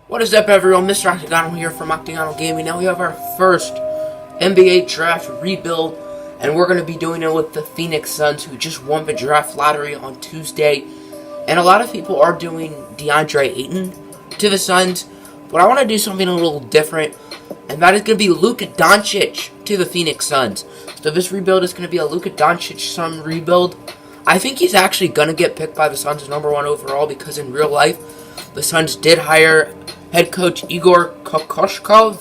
What is up, everyone? Mr. Octagonal here from Octagonal Gaming. Now we have our first NBA draft rebuild, and we're going to be doing it with the Phoenix Suns, who just won the draft lottery on Tuesday. And a lot of people are doing DeAndre Ayton to the Suns, but I want to do something a little different, and that is going to be Luka Doncic to the Phoenix Suns. So this rebuild is going to be a Luka Doncic Sun rebuild. I think he's actually going to get picked by the Suns #1 overall, because in real life, the Suns did hire head coach Igor Kokoshkov.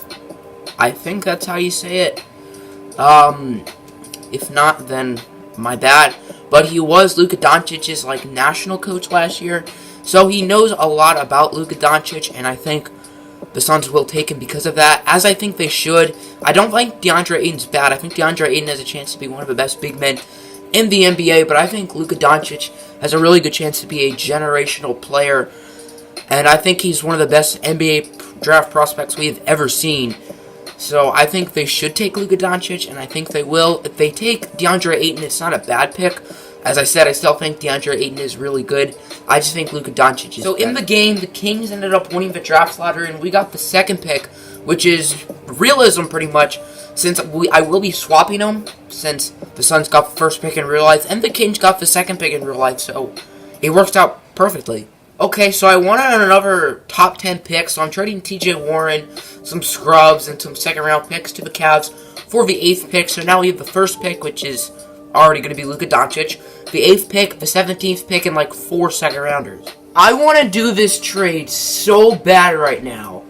I think that's how you say it. If not, then my bad. But he was Luka Doncic's national coach last year, so he knows a lot about Luka Doncic, and I think the Suns will take him because of that, as I think they should. I don't think DeAndre Ayton's bad. I think DeAndre Ayton has a chance to be one of the best big men in the NBA, but I think Luka Doncic has a really good chance to be a generational player. And I think he's one of the best NBA draft prospects we have ever seen. So I think they should take Luka Doncic, and I think they will. If they take DeAndre Ayton, it's not a bad pick. As I said, I still think DeAndre Ayton is really good. I just think Luka Doncic is better. In the game, the Kings ended up winning the draft lottery, and we got the second pick, which is realism pretty much, since I will be swapping them, since the Suns got the first pick in real life, and the Kings got the second pick in real life, so it worked out perfectly. Okay, so I wanted another top 10 pick, so I'm trading TJ Warren, some scrubs, and some second-round picks to the Cavs for the 8th pick. So now we have the first pick, which is already going to be Luka Doncic, the 8th pick, the 17th pick, and 4 second-rounders. I want to do this trade so bad right now,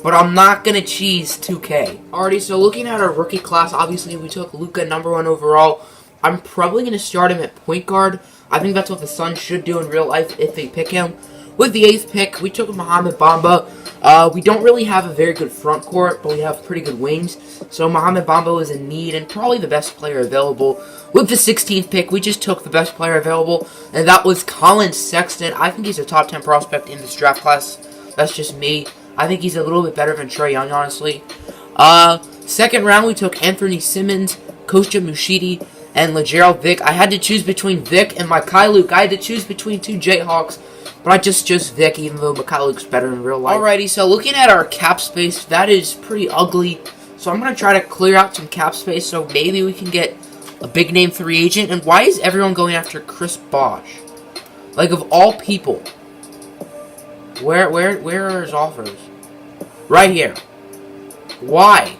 but I'm not going to cheese 2K. Alrighty, so looking at our rookie class, obviously we took Luka #1 overall. I'm probably going to start him at point guard. I think that's what the Suns should do in real life if they pick him. With the 8th pick, we took Mohamed Bamba. We don't really have a very good front court, but we have pretty good wings. So Mohamed Bamba is in need and probably the best player available. With the 16th pick, we just took the best player available, and that was Colin Sexton. I think he's a top 10 prospect in this draft class. That's just me. I think he's a little bit better than Trae Young, honestly. Second round, we took Anthony Simmons, Kostia Mushidi, and LeGerald Vick. I had to choose between Vick and Mikhail Luke. I had to choose between two Jayhawks, but I just chose Vick, even though Mikhail Luke's better in real life. Alrighty, so looking at our cap space, that is pretty ugly. So I'm going to try to clear out some cap space, so maybe we can get a big-name free agent. And why is everyone going after Chris Bosh? Of all people. Where are his offers? Right here. Why?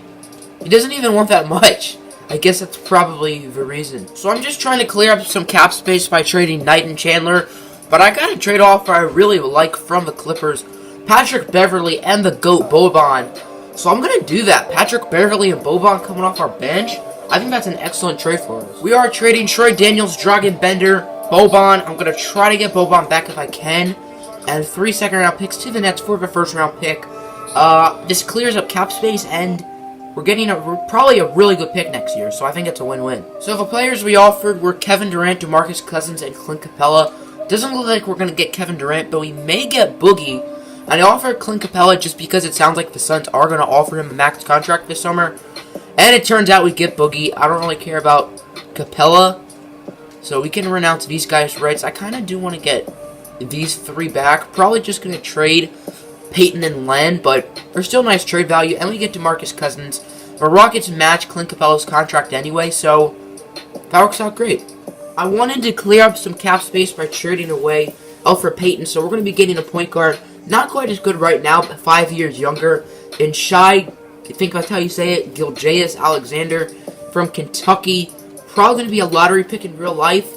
He doesn't even want that much. I guess that's probably the reason. So I'm just trying to clear up some cap space by trading Knight and Chandler. But I got a trade offer I really like from the Clippers. Patrick Beverley and the GOAT Boban. So I'm going to do that. Patrick Beverley and Boban coming off our bench. I think that's an excellent trade for us. We are trading Troy Daniels, Dragan Bender, Boban. I'm going to try to get Boban back if I can. And 3 second-round picks to the Nets for the first-round pick. This clears up cap space, and we're getting probably a really good pick next year, so I think it's a win-win. So the players we offered were Kevin Durant, DeMarcus Cousins, and Clint Capella. Doesn't look like we're going to get Kevin Durant, but we may get Boogie. And I offered Clint Capella just because it sounds like the Suns are going to offer him a max contract this summer. And it turns out we get Boogie. I don't really care about Capella, so we can renounce these guys' rights. I kind of do want to get these 3 back. Probably just going to trade Peyton and Len, but they're still nice trade value, and we get DeMarcus Cousins. The Rockets match Clint Capella's contract anyway, so that works out great. I wanted to clear up some cap space by trading away Elfrid Payton, so we're going to be getting a point guard, not quite as good right now, but 5 years younger, and Shai, I think that's how you say it, Gilgeous Alexander from Kentucky. Probably going to be a lottery pick in real life.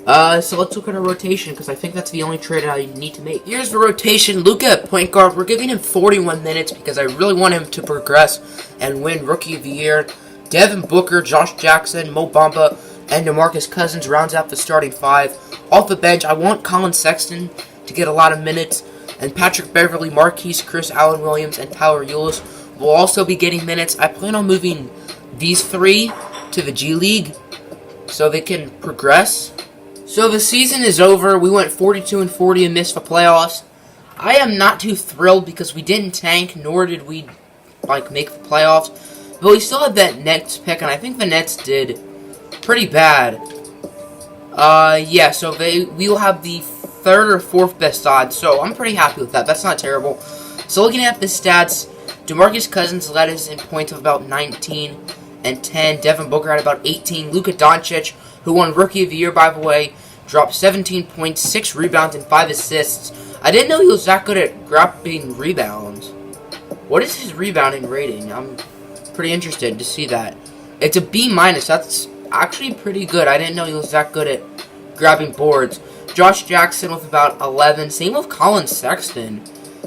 So let's look at our rotation, because I think that's the only trade I need to make. Here's the rotation. Luka at point guard. We're giving him 41 minutes because I really want him to progress and win Rookie of the Year. Devin Booker, Josh Jackson, Mo Bamba, and DeMarcus Cousins rounds out the starting 5. Off the bench, I want Colin Sexton to get a lot of minutes, and Patrick Beverley, Marquise Chris, Allen Williams, and Tyler Ulis will also be getting minutes. I plan on moving these 3 to the G League so they can progress. So the season is over. We went 42-40 and missed the playoffs. I am not too thrilled because we didn't tank, nor did we make the playoffs. But we still had that Nets pick, and I think the Nets did pretty bad. Yeah, so we will have the 3rd or 4th best odds, so I'm pretty happy with that. That's not terrible. So looking at the stats, DeMarcus Cousins led us in points of about 19 and 10. Devin Booker had about 18. Luka Doncic, who won Rookie of the Year, by the way, dropped 17 points, 6 rebounds, and 5 assists. I didn't know he was that good at grabbing rebounds. What is his rebounding rating? I'm pretty interested to see that. It's a B-. That's actually pretty good. I didn't know he was that good at grabbing boards. Josh Jackson with about 11. Same with Colin Sexton.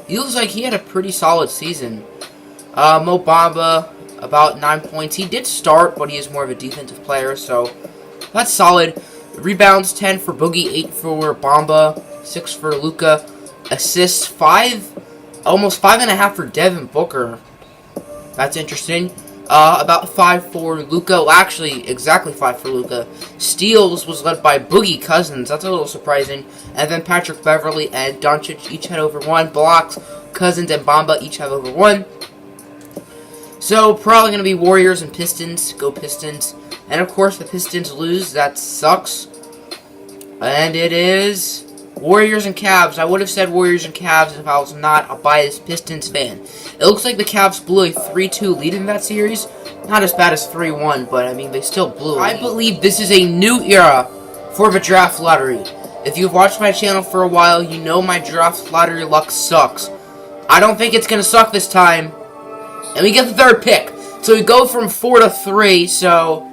He looks like he had a pretty solid season. Mo Bamba, about 9 points. He did start, but he is more of a defensive player, so that's solid. Rebounds, 10 for Boogie, 8 for Bamba, 6 for Luka. Assists, 5, almost 5.5 for Devin Booker. That's interesting. About 5 for Luka. Well, actually, exactly 5 for Luka. Steals was led by Boogie Cousins. That's a little surprising. And then Patrick Beverly and Doncic each had over 1. Blocks, Cousins and Bamba each have over 1. So, probably going to be Warriors and Pistons. Go Pistons. And, of course, the Pistons lose. That sucks. And it is Warriors and Cavs. I would have said Warriors and Cavs if I was not a biased Pistons fan. It looks like the Cavs blew a 3-2 lead in that series. Not as bad as 3-1, but, I mean, they still blew. I believe this is a new era for the draft lottery. If you've watched my channel for a while, you know my draft lottery luck sucks. I don't think it's going to suck this time. And we get the 3rd pick. So we go from 4 to 3, so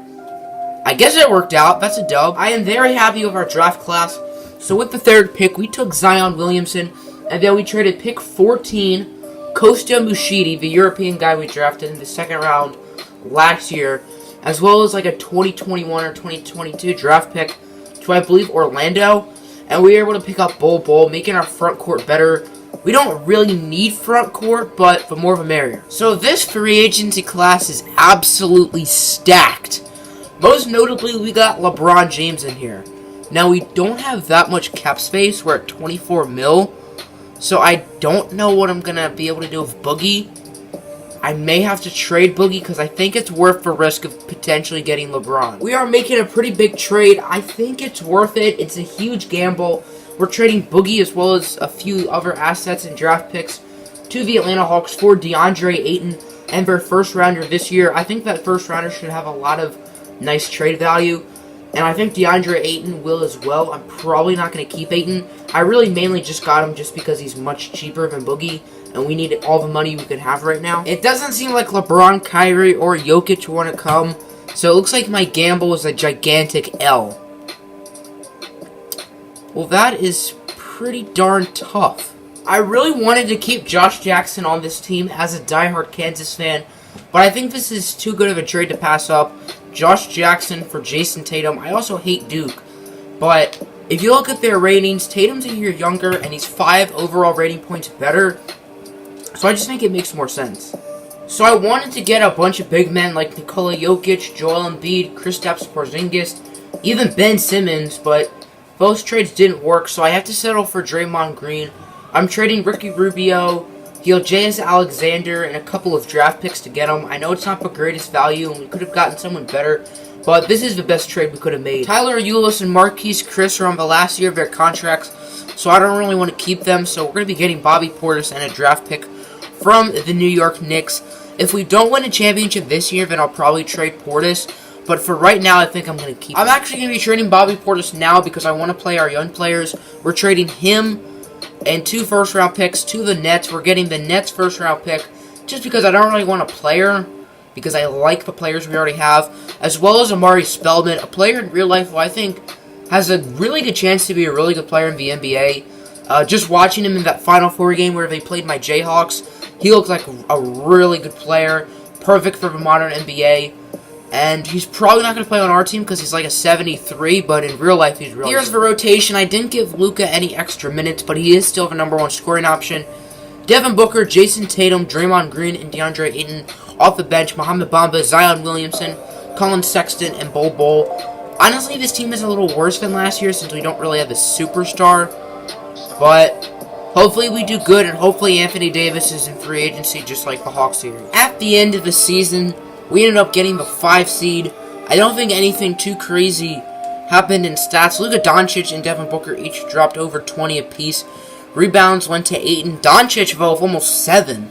I guess it worked out. That's a dub. I am very happy with our draft class. So with the 3rd pick, we took Zion Williamson, and then we traded pick 14, Kosta Mushidi, the European guy we drafted in the 2nd round last year, as well as like a 2021 or 2022 draft pick to, I believe, Orlando. And we were able to pick up Bol, making our front court better. We don't really need front court, but the more the merrier. So this free agency class is absolutely stacked. Most notably, we got LeBron James in here. Now, we don't have that much cap space. We're at 24 mil. So I don't know what I'm going to be able to do with Boogie. I may have to trade Boogie because I think it's worth the risk of potentially getting LeBron. We are making a pretty big trade. I think it's worth it. It's a huge gamble. We're trading Boogie as well as a few other assets and draft picks to the Atlanta Hawks for DeAndre Ayton and their 1st rounder this year. I think that 1st rounder should have a lot of nice trade value. And I think DeAndre Ayton will as well. I'm probably not going to keep Ayton. I really mainly just got him just because he's much cheaper than Boogie. And we need all the money we could have right now. It doesn't seem like LeBron, Kyrie, or Jokic want to come. So it looks like my gamble is a gigantic L. Well, that is pretty darn tough. I really wanted to keep Josh Jackson on this team as a diehard Kansas fan. But I think this is too good of a trade to pass up. Josh Jackson for Jason Tatum. I also hate Duke. But if you look at their ratings, Tatum's a year younger and he's 5 overall rating points better. So I just think it makes more sense. So I wanted to get a bunch of big men like Nikola Jokic, Joel Embiid, Kristaps Porzingis, even Ben Simmons, but those trades didn't work, so I have to settle for Draymond Green. I'm trading Ricky Rubio, Gilgeous Alexander, and a couple of draft picks to get him. I know it's not the greatest value, and we could have gotten someone better, but this is the best trade we could have made. Tyler Ulis and Marquise Chris are on the last year of their contracts, so I don't really want to keep them, so we're going to be getting Bobby Portis and a draft pick from the New York Knicks. If we don't win a championship this year, then I'll probably trade Portis. But for right now, I think I'm going to keep him. I'm actually going to be trading Bobby Portis now because I want to play our young players. We're trading him and 2 first-round picks to the Nets. We're getting the Nets first-round pick just because I don't really want a player because I like the players we already have, as well as Amari Spellman, a player in real life who I think has a really good chance to be a really good player in the NBA. Just watching him in that Final Four game where they played my Jayhawks, he looks like a really good player, perfect for the modern NBA. And he's probably not going to play on our team because he's like a 73, but in real life he's really good. Here's the rotation. I didn't give Luka any extra minutes, but he is still the number 1 scoring option. Devin Booker, Jason Tatum, Draymond Green, and DeAndre Ayton. Off the bench, Mohamed Bamba, Zion Williamson, Colin Sexton, and Bol. Honestly, this team is a little worse than last year since we don't really have a superstar. But hopefully we do good, and hopefully Anthony Davis is in free agency just like the Hawks series. At the end of the season, we ended up getting the 5 seed. I don't think anything too crazy happened in stats. Luka Doncic and Devin Booker each dropped over 20 apiece. Rebounds went to Ayton. Doncic, though, with almost 7.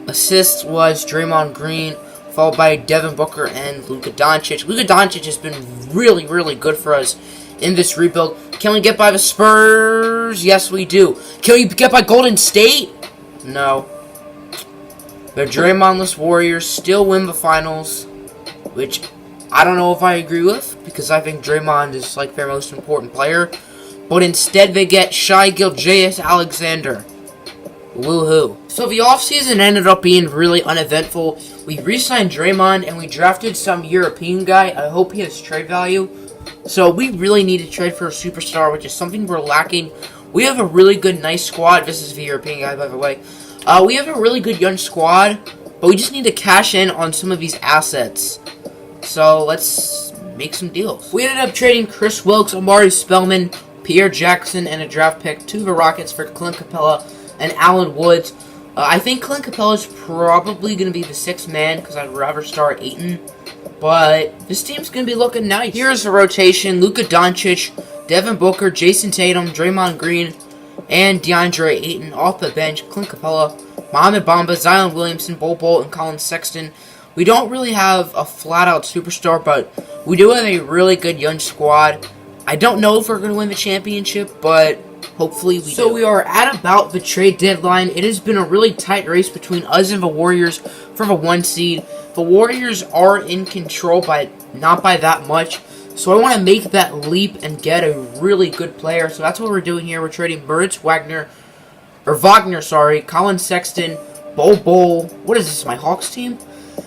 Assists was Draymond Green, followed by Devin Booker and Luka Doncic. Luka Doncic has been really, really good for us in this rebuild. Can we get by the Spurs? Yes, we do. Can we get by Golden State? No. The Draymondless Warriors still win the finals, which I don't know if I agree with, because I think Draymond is like their most important player. But instead they get Shai Gilgeous-Alexander. Woohoo. So the offseason ended up being really uneventful. We re-signed Draymond and we drafted some European guy. I hope he has trade value. So we really need to trade for a superstar, which is something we're lacking. We have a really good, nice squad. This is the European guy, by the way. We have a really good young squad, but we just need to cash in on some of these assets. So let's make some deals. We ended up trading Chris Wilkes, Amari Spellman, Pierre Jackson, and a draft pick to the Rockets for Clint Capella and Allen Woods. I think Clint Capella is probably going to be the 6th man because I'd rather start Ayton. But this team's going to be looking nice. Here's the rotation. Luka Doncic, Devin Booker, Jason Tatum, Draymond Green, and DeAndre Ayton. Off the bench, Clint Capella, Mohamed Bamba, Zion Williamson, Bol Bol, and Colin Sexton. We don't really have a flat-out superstar, but we do have a really good young squad. I don't know if we're going to win the championship, but hopefully we do. So we are at about the trade deadline. It has been a really tight race between us and the Warriors for the 1 seed. The Warriors are in control, by not by that much. So I want to make that leap and get a really good player. So that's what we're doing here. We're trading Wagner, Colin Sexton, Bol Bol. What is this, my Hawks team?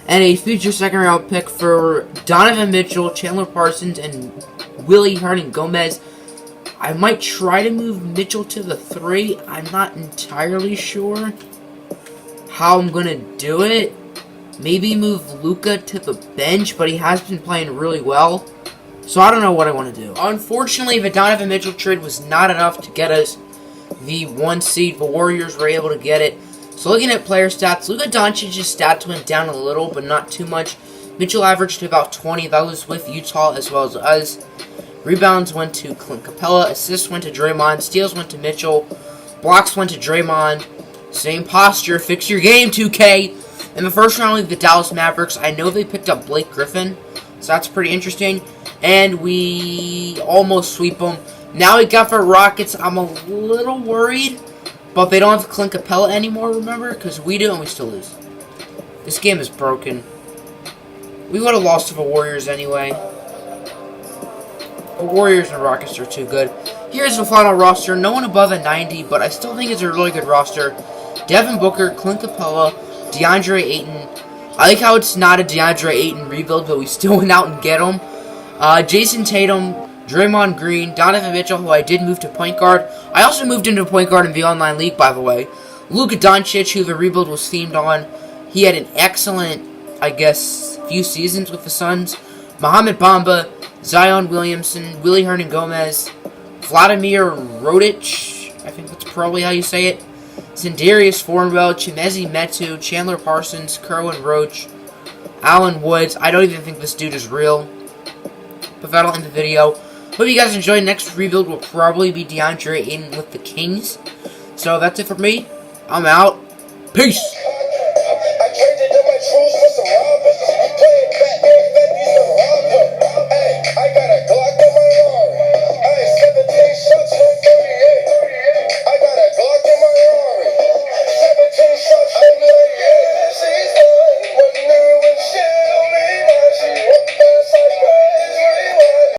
And a future second-round pick for Donovan Mitchell, Chandler Parsons, and Willie Hernangomez. I might try to move Mitchell to the 3. I'm not entirely sure how I'm going to do it. Maybe move Luka to the bench, but he has been playing really well. So I don't know what I want to do. Unfortunately, the Donovan Mitchell trade was not enough to get us the 1 seed. The Warriors were able to get it. So looking at player stats, Luka Doncic's stats went down a little, but not too much. Mitchell averaged about 20. That was with Utah as well as us. Rebounds went to Clint Capella. Assists went to Draymond. Steals went to Mitchell. Blocks went to Draymond. Same posture. Fix your game, 2K. In the first round of the Dallas Mavericks, I know they picked up Blake Griffin. So that's pretty interesting. And we almost sweep them. Now we got for Rockets. I'm a little worried. But they don't have Clint Capella anymore, remember? Because we do and we still lose. This game is broken. We would have lost to the Warriors anyway. The Warriors and Rockets are too good. Here's the final roster. No one above a 90, but I still think it's a really good roster. Devin Booker, Clint Capella, DeAndre Ayton. I like how it's not a DeAndre Ayton rebuild, but we still went out and get him. Jason Tatum, Draymond Green, Donovan Mitchell, who I did move to point guard. I also moved into point guard in the online league, by the way. Luka Doncic, who the rebuild was themed on. He had an excellent, I guess, few seasons with the Suns. Mohamed Bamba, Zion Williamson, Willie Hernangomez, Vladimir Rodic, I think that's probably how you say it. Sindarius Thornwell, Chimezi Metu, Chandler Parsons, Kerwin Roach, Allen Woods. I don't even think this dude is real. But that'll end the video. Hope you guys enjoyed. Next rebuild will probably be DeAndre Ayton with the Kings. So that's it for me. I'm out. Peace!